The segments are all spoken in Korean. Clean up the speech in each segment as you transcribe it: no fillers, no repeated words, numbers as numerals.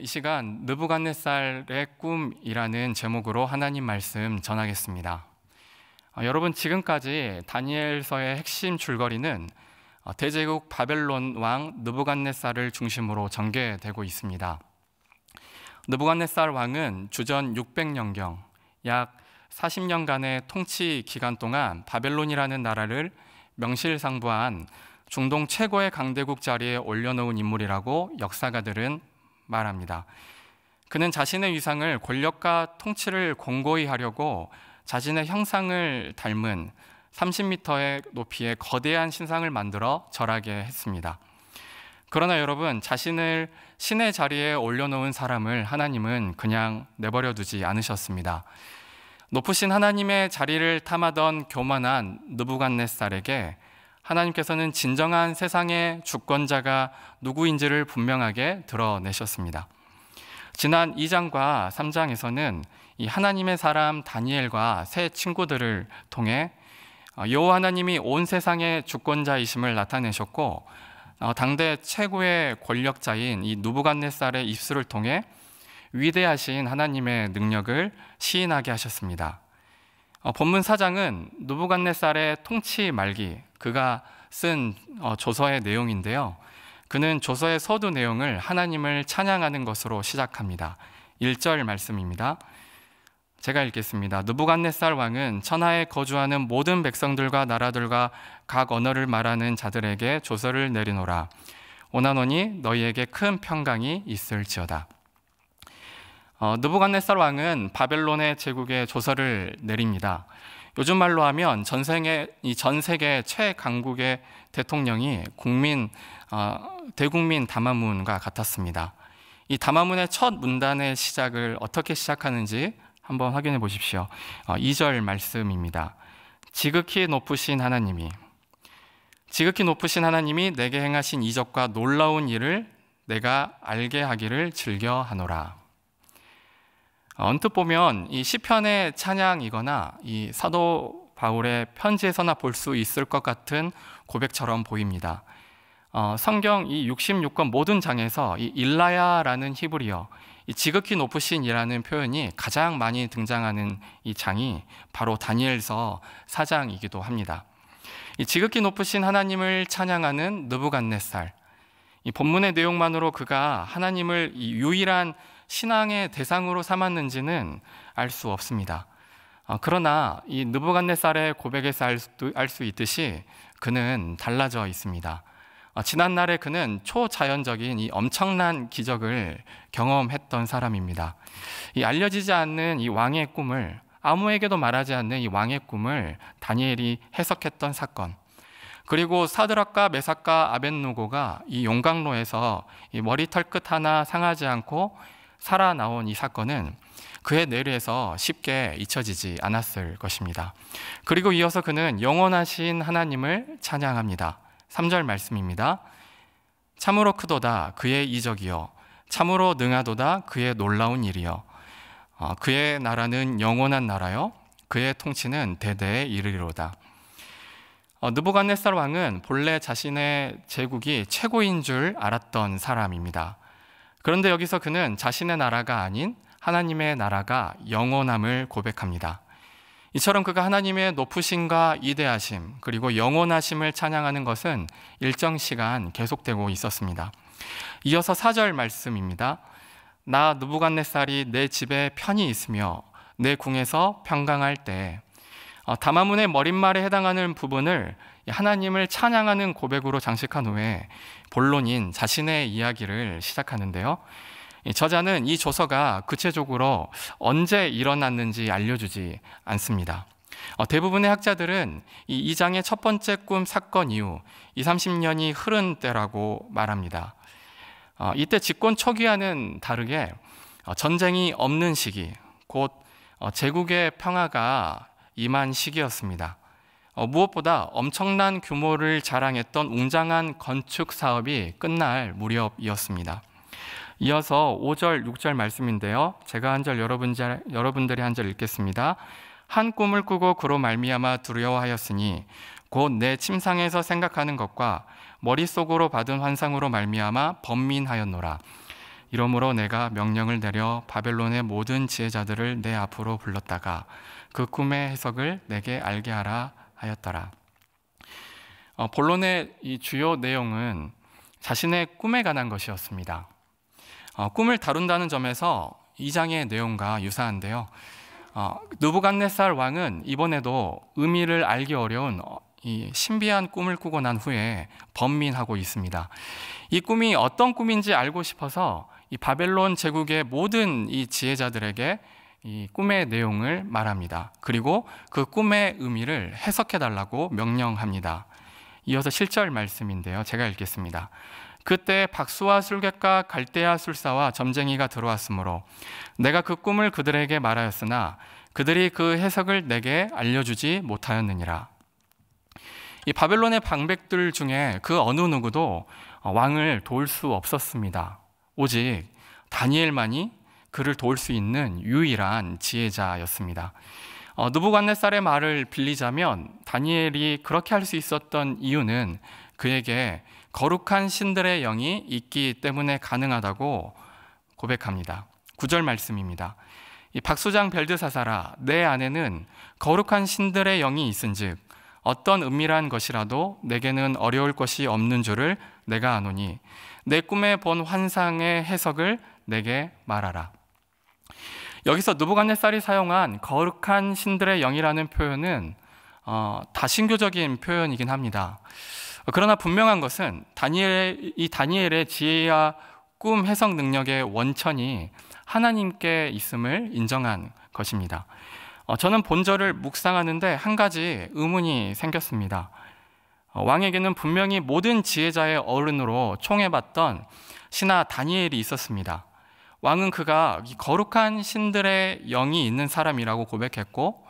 이 시간 느부갓네살의 꿈이라는 제목으로 하나님 말씀 전하겠습니다. 여러분, 지금까지 다니엘서의 핵심 줄거리는 대제국 바벨론 왕 느부갓네살을 중심으로 전개되고 있습니다. 느부갓네살 왕은 주전 600년경 약 40년간의 통치 기간 동안 바벨론이라는 나라를 명실상부한 중동 최고의 강대국 자리에 올려놓은 인물이라고 역사가들은 말합니다. 그는 자신의 위상을 권력과 통치를 공고히 하려고 자신의 형상을 닮은 30m의 높이의 거대한 신상을 만들어 절하게 했습니다. 그러나 여러분, 자신을 신의 자리에 올려놓은 사람을 하나님은 그냥 내버려 두지 않으셨습니다. 높으신 하나님의 자리를 탐하던 교만한 느부갓네살에게 하나님께서는 진정한 세상의 주권자가 누구인지를 분명하게 드러내셨습니다. 지난 2장과 3장에서는 이 하나님의 사람 다니엘과 세 친구들을 통해 여호와 하나님이 온 세상의 주권자이심을 나타내셨고, 당대 최고의 권력자인 이 느부갓네살의 입술을 통해 위대하신 하나님의 능력을 시인하게 하셨습니다. 본문 4장은 느부갓네살의 통치 말기, 그가 쓴 조서의 내용인데요. 그는 조서의 서두 내용을 하나님을 찬양하는 것으로 시작합니다. 1절 말씀입니다. 제가 읽겠습니다. 느부갓네살 왕은 천하에 거주하는 모든 백성들과 나라들과 각 언어를 말하는 자들에게 조서를 내리노라. 오나노니 너희에게 큰 평강이 있을지어다. 느부갓네살 왕은 바벨론의 제국에 조서를 내립니다. 요즘 말로 하면 전 세계 최강국의 대통령이 대국민 담화문과 같았습니다. 이 담화문의 첫 문단의 시작을 어떻게 시작하는지 한번 확인해 보십시오. 2절 말씀입니다. 지극히 높으신 하나님이 내게 행하신 이적과 놀라운 일을 내가 알게 하기를 즐겨하노라. 언뜻 보면 이 시편의 찬양이거나 이 사도 바울의 편지에서나 볼 수 있을 것 같은 고백처럼 보입니다. 성경 이 66권 모든 장에서 이 일라야라는 히브리어, 이 지극히 높으신이라는 표현이 가장 많이 등장하는 이 장이 바로 다니엘서 4장이기도 합니다. 이 지극히 높으신 하나님을 찬양하는 느부갓네살, 이 본문의 내용만으로 그가 하나님을 이 유일한 신앙의 대상으로 삼았는지는 알 수 없습니다. 그러나 이 느부갓네살의 고백에서 알 수 있듯이 그는 달라져 있습니다. 지난날에 그는 초자연적인 이 엄청난 기적을 경험했던 사람입니다. 이 알려지지 않는 이 왕의 꿈을, 아무에게도 말하지 않는 이 왕의 꿈을 다니엘이 해석했던 사건, 그리고 사드락과 메삭과 아벳느고가 이 용광로에서 이 머리털 끝 하나 상하지 않고 살아나온 이 사건은 그의 뇌리에서 쉽게 잊혀지지 않았을 것입니다. 그리고 이어서 그는 영원하신 하나님을 찬양합니다. 3절 말씀입니다. 참으로 크도다 그의 이적이요, 참으로 능하도다 그의 놀라운 일이요, 그의 나라는 영원한 나라요, 그의 통치는 대대에 이르리로다. 느부갓네살 왕은 본래 자신의 제국이 최고인 줄 알았던 사람입니다. 그런데 여기서 그는 자신의 나라가 아닌 하나님의 나라가 영원함을 고백합니다. 이처럼 그가 하나님의 높으심과 이대하심, 그리고 영원하심을 찬양하는 것은 일정 시간 계속되고 있었습니다. 이어서 4절 말씀입니다. 나 느부갓네살이 내 집에 편히 있으며 내 궁에서 평강할 때. 담화문의 머릿말에 해당하는 부분을 하나님을 찬양하는 고백으로 장식한 후에 본론인 자신의 이야기를 시작하는데요. 저자는 이 조서가 구체적으로 언제 일어났는지 알려주지 않습니다. 대부분의 학자들은 이 2장의 첫 번째 꿈 사건 이후 20-30년이 흐른 때라고 말합니다. 이때 집권 초기와는 다르게 전쟁이 없는 시기, 곧 제국의 평화가 임한 시기였습니다. 무엇보다 엄청난 규모를 자랑했던 웅장한 건축 사업이 끝날 무렵이었습니다. 이어서 5절, 6절 말씀인데요. 제가 한 절, 여러분들이 한 절 읽겠습니다. 한 꿈을 꾸고 그로 말미암아 두려워하였으니 곧 내 침상에서 생각하는 것과 머릿속으로 받은 환상으로 말미암아 번민하였노라. 이러므로 내가 명령을 내려 바벨론의 모든 지혜자들을 내 앞으로 불렀다가 그 꿈의 해석을 내게 알게 하라 하였더라. 본론의 이 주요 내용은 자신의 꿈에 관한 것이었습니다. 꿈을 다룬다는 점에서 2장의 내용과 유사한데요. 느부갓네살 왕은 이번에도 의미를 알기 어려운 이 신비한 꿈을 꾸고 난 후에 번민하고 있습니다. 이 꿈이 어떤 꿈인지 알고 싶어서 이 바벨론 제국의 모든 이 지혜자들에게 이 꿈의 내용을 말합니다. 그리고 그 꿈의 의미를 해석해 달라고 명령합니다. 이어서 7절 말씀인데요. 제가 읽겠습니다. 그때 박수와 술객과 갈대아 술사와 점쟁이가 들어왔으므로 내가 그 꿈을 그들에게 말하였으나 그들이 그 해석을 내게 알려주지 못하였느니라. 이 바벨론의 방백들 중에 그 어느 누구도 왕을 도울 수 없었습니다. 오직 다니엘만이 그를 도울 수 있는 유일한 지혜자였습니다. 느부갓네살의 말을 빌리자면 다니엘이 그렇게 할 수 있었던 이유는 그에게 거룩한 신들의 영이 있기 때문에 가능하다고 고백합니다. 9절 말씀입니다. 이 박수장 벨드사사라, 내 안에는 거룩한 신들의 영이 있은즉 어떤 은밀한 것이라도 내게는 어려울 것이 없는 줄을 내가 아노니 내 꿈에 본 환상의 해석을 내게 말하라. 여기서 느부갓네살이 사용한 거룩한 신들의 영이라는 표현은 다신교적인 표현이긴 합니다. 그러나 분명한 것은 다니엘의 지혜와 꿈 해석 능력의 원천이 하나님께 있음을 인정한 것입니다. 저는 본절을 묵상하는데 한 가지 의문이 생겼습니다. 왕에게는 분명히 모든 지혜자의 어른으로 총애받던 신하 다니엘이 있었습니다. 왕은 그가 거룩한 신들의 영이 있는 사람이라고 고백했고,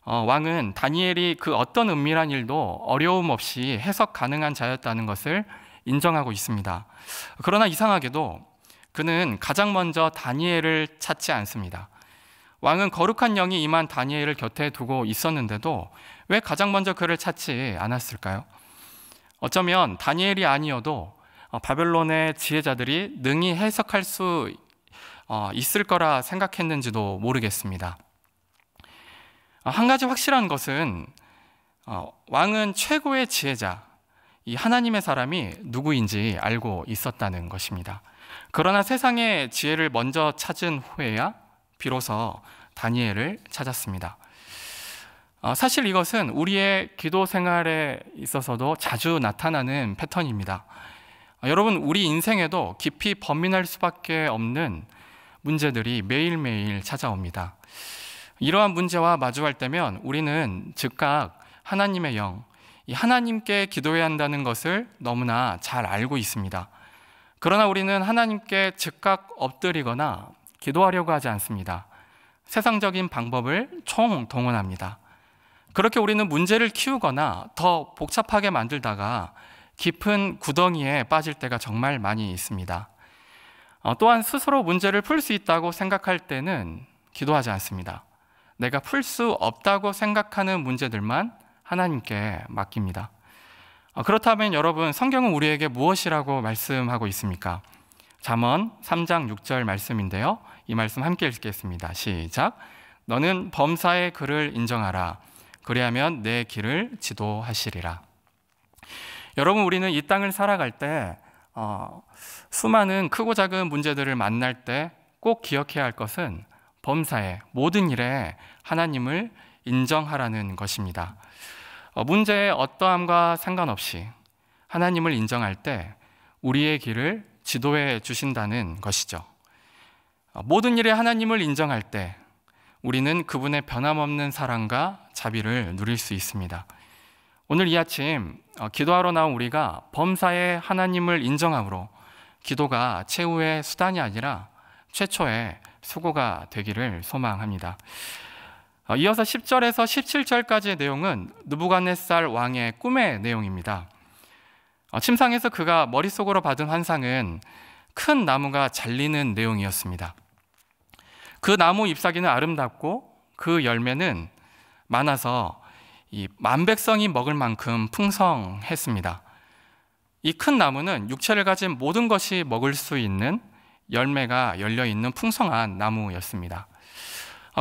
왕은 다니엘이 그 어떤 은밀한 일도 어려움 없이 해석 가능한 자였다는 것을 인정하고 있습니다. 그러나 이상하게도 그는 가장 먼저 다니엘을 찾지 않습니다. 왕은 거룩한 영이 임한 다니엘을 곁에 두고 있었는데도 왜 가장 먼저 그를 찾지 않았을까요? 어쩌면 다니엘이 아니어도 바벨론의 지혜자들이 능히 해석할 수 있을 거라 생각했는지도 모르겠습니다. 한 가지 확실한 것은 왕은 최고의 지혜자, 이 하나님의 사람이 누구인지 알고 있었다는 것입니다. 그러나 세상의 지혜를 먼저 찾은 후에야 비로소 다니엘을 찾았습니다. 사실 이것은 우리의 기도 생활에 있어서도 자주 나타나는 패턴입니다. 여러분, 우리 인생에도 깊이 번민할 수밖에 없는 문제들이 매일매일 찾아옵니다. 이러한 문제와 마주할 때면 우리는 즉각 하나님의 영, 이 하나님께 기도해야 한다는 것을 너무나 잘 알고 있습니다. 그러나 우리는 하나님께 즉각 엎드리거나 기도하려고 하지 않습니다. 세상적인 방법을 총동원합니다. 그렇게 우리는 문제를 키우거나 더 복잡하게 만들다가 깊은 구덩이에 빠질 때가 정말 많이 있습니다. 또한 스스로 문제를 풀 수 있다고 생각할 때는 기도하지 않습니다. 내가 풀 수 없다고 생각하는 문제들만 하나님께 맡깁니다. 그렇다면 여러분, 성경은 우리에게 무엇이라고 말씀하고 있습니까? 잠언 3장 6절 말씀인데요. 이 말씀 함께 읽겠습니다. 시작. 너는 범사의 그를 인정하라. 그리하면 내 길을 지도하시리라. 여러분, 우리는 이 땅을 살아갈 때 수많은 크고 작은 문제들을 만날 때 꼭 기억해야 할 것은 범사의 모든 일에 하나님을 인정하라는 것입니다. 문제의 어떠함과 상관없이 하나님을 인정할 때 우리의 길을 지도해 주신다는 것이죠. 모든 일에 하나님을 인정할 때 우리는 그분의 변함없는 사랑과 자비를 누릴 수 있습니다. 오늘 이 아침 기도하러 나온 우리가 범사에 하나님을 인정함으로 기도가 최후의 수단이 아니라 최초의 수고가 되기를 소망합니다. 이어서 10절에서 17절까지의 내용은 느부갓네살 왕의 꿈의 내용입니다. 침상에서 그가 머릿속으로 받은 환상은 큰 나무가 잘리는 내용이었습니다. 그 나무 잎사귀는 아름답고 그 열매는 많아서 이 만백성이 먹을 만큼 풍성했습니다. 이 큰 나무는 육체를 가진 모든 것이 먹을 수 있는 열매가 열려있는 풍성한 나무였습니다.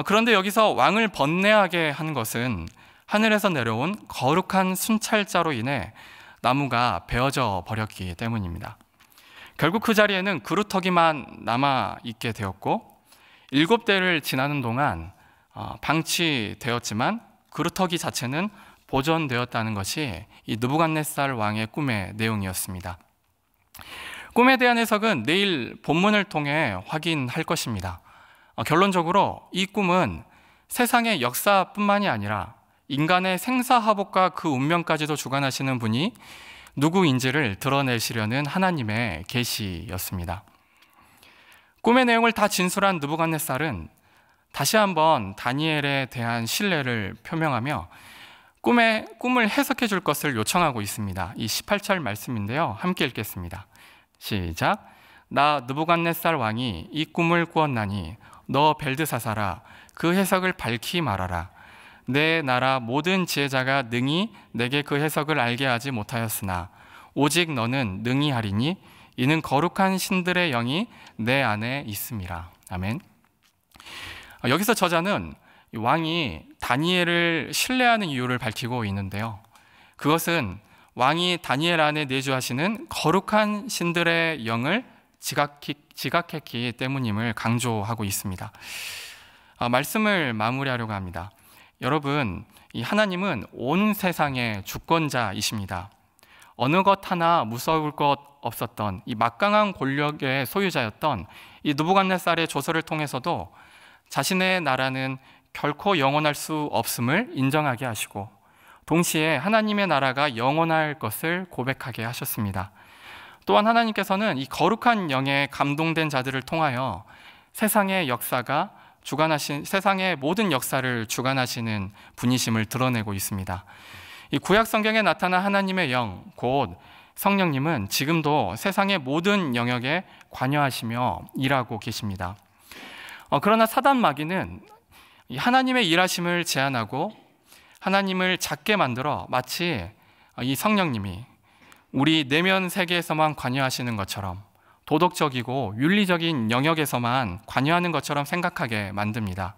그런데 여기서 왕을 번뇌하게 한 것은 하늘에서 내려온 거룩한 순찰자로 인해 나무가 베어져 버렸기 때문입니다. 결국 그 자리에는 그루터기만 남아있게 되었고 7대를 지나는 동안 방치되었지만 그루터기 자체는 보존되었다는 것이 이 느부갓네살 왕의 꿈의 내용이었습니다. 꿈에 대한 해석은 내일 본문을 통해 확인할 것입니다. 결론적으로 이 꿈은 세상의 역사뿐만이 아니라 인간의 생사화복과 그 운명까지도 주관하시는 분이 누구인지를 드러내시려는 하나님의 계시였습니다. 꿈의 내용을 다 진술한 느부갓네살은 다시 한번 다니엘에 대한 신뢰를 표명하며 꿈을 해석해 줄 것을 요청하고 있습니다. 이 18절 말씀인데요. 함께 읽겠습니다. 시작. 나 느부갓네살 왕이 이 꿈을 꾸었나니 너 벨드사사라 그 해석을 밝히 말하라. 내 나라 모든 지혜자가 능히 내게 그 해석을 알게 하지 못하였으나 오직 너는 능히 하리니 이는 거룩한 신들의 영이 내 안에 있음이라. 아멘. 여기서 저자는 왕이 다니엘을 신뢰하는 이유를 밝히고 있는데요. 그것은 왕이 다니엘 안에 내주하시는 거룩한 신들의 영을 지각했기 때문임을 강조하고 있습니다. 말씀을 마무리하려고 합니다. 여러분, 이 하나님은 온 세상의 주권자이십니다. 어느 것 하나 무서울 것 없었던 이 막강한 권력의 소유자였던 이 느부갓네살의 조서를 통해서도 자신의 나라는 결코 영원할 수 없음을 인정하게 하시고 동시에 하나님의 나라가 영원할 것을 고백하게 하셨습니다. 또한 하나님께서는 이 거룩한 영에 감동된 자들을 통하여 세상의 모든 역사를 주관하시는 분이심을 드러내고 있습니다. 이 구약 성경에 나타난 하나님의 영, 곧 성령님은 지금도 세상의 모든 영역에 관여하시며 일하고 계십니다. 그러나 사단 마귀는 하나님의 일하심을 제한하고 하나님을 작게 만들어 마치 이 성령님이 우리 내면 세계에서만 관여하시는 것처럼 도덕적이고 윤리적인 영역에서만 관여하는 것처럼 생각하게 만듭니다.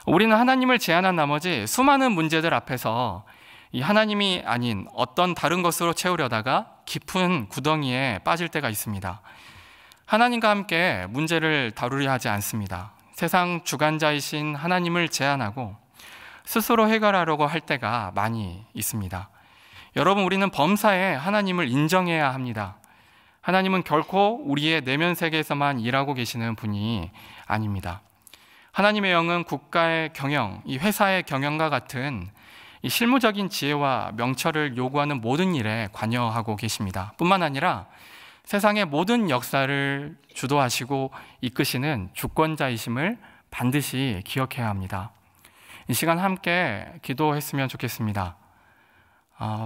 우리는 하나님을 제한한 나머지 수많은 문제들 앞에서 이 하나님이 아닌 어떤 다른 것으로 채우려다가 깊은 구덩이에 빠질 때가 있습니다. 하나님과 함께 문제를 다루려 하지 않습니다. 세상 주관자이신 하나님을 제한하고 스스로 해결하려고 할 때가 많이 있습니다. 여러분, 우리는 범사에 하나님을 인정해야 합니다. 하나님은 결코 우리의 내면 세계에서만 일하고 계시는 분이 아닙니다. 하나님의 영은 국가의 경영, 이 회사의 경영과 같은 이 실무적인 지혜와 명철을 요구하는 모든 일에 관여하고 계십니다. 뿐만 아니라 세상의 모든 역사를 주도하시고 이끄시는 주권자이심을 반드시 기억해야 합니다. 이 시간 함께 기도했으면 좋겠습니다.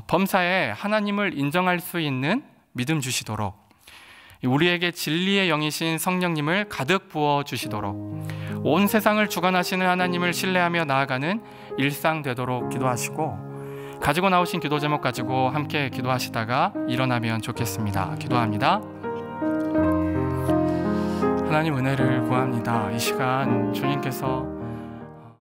범사에 하나님을 인정할 수 있는 믿음 주시도록, 우리에게 진리의 영이신 성령님을 가득 부어주시도록, 온 세상을 주관하시는 하나님을 신뢰하며 나아가는 일상 되도록 기도하시고, 가지고 나오신 기도 제목 가지고 함께 기도하시다가 일어나면 좋겠습니다. 기도합니다. 하나님, 은혜를 구합니다. 이 시간 주님께서